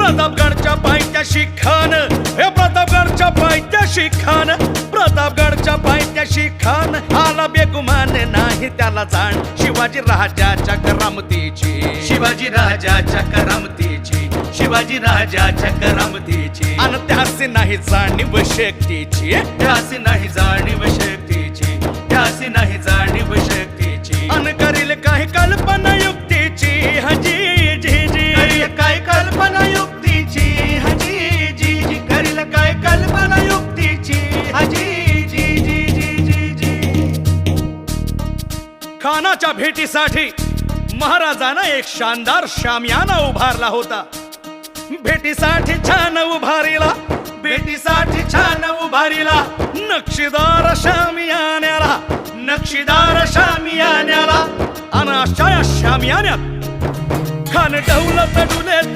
प्रतापगडच्या पायथ्याशी खान, हे प्रतापगडच्या पायथ्याशी खान, प्रतापगडच्या पायथ्याशी खान आला बेगुमान नाही त्याला जाण शिवाजी राजाच्या करामतीची, शिवाजी राजाच्या करामतीची, शिवाजी राजाच्या करामतीची. अन त्यासी नाही जाणीव शक्तीची, त्यासी नाही जाणीव शक्तीची, त्यासी नाही जाणीव शक्तीची. अन करील काही कल्पना युक्तीची हजी जी जी, काय कल्पना युक्तीची हजी जी जी, करील काय कल्पना युक्तीची हजी जी जी जी जी जी. खानाच्या भेटीसाठी महाराजांना एक शानदार शामियाना उभारला होता. भेटीसाठी छान उभारीला, भेटीसाठी छान उभारीला नक्षीदार शामियान्याला, नक्षीदार शामियान्याला. अन अशा या शामियान्यात खान डौलत डुलेत